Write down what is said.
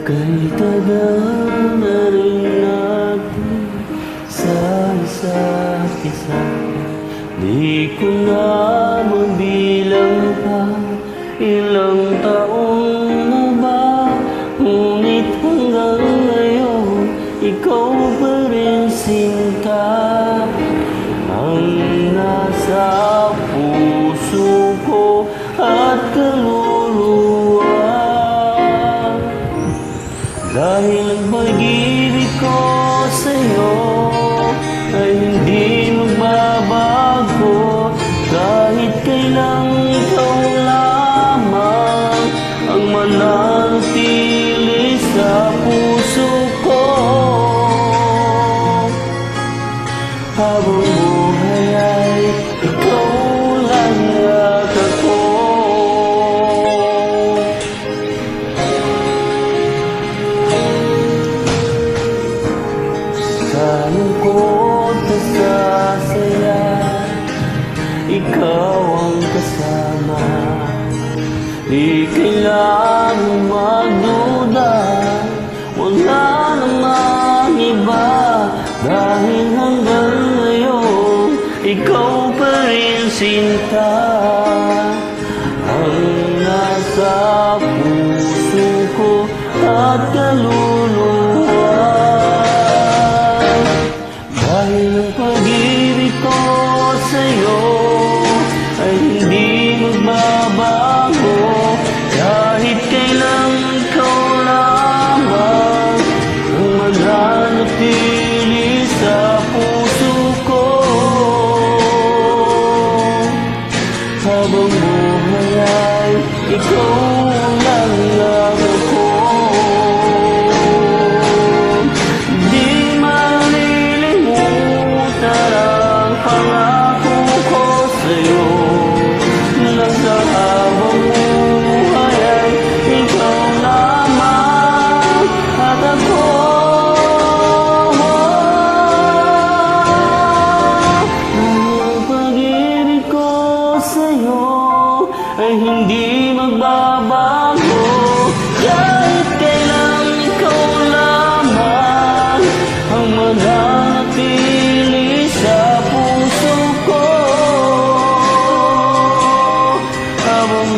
Kay tagal na rin natin sa isa't isa. Di ko na mabilang pa ilang taon na ba. Ngunit hanggang ngayon ikaw pa rin sinta ang nasa puso ko at kaluluwa. Dahil ang pag-ibig ko sa'yo ay hindi magbabago, kahit kailang ikaw lamang ang mananatili sa puso ko. Habang buhay ay ikaw lang at ako. Sa lungkot at sa saya, ikaw ang kasama. Di kailangang magduda, wala namang iba. Dahil hanggang ngayon ikaw pa rin sinta ang nasa puso ko at kaluluwa. Dahil ang pag-ibig ko sa'yo ay hindi magbabago, kahit kailang ikaw lamang ang mananatili sa puso ko. Habang buhay ay ikaw lang ako. Di malilimutan ang pangako ko sa'yo, na sa habang buhay ay ikaw lamang at ako. Ang pag-ibig ko sa'yo ay hindi magbabago, kahit kailan ikaw lamang ang mananatili sa puso ko. Habang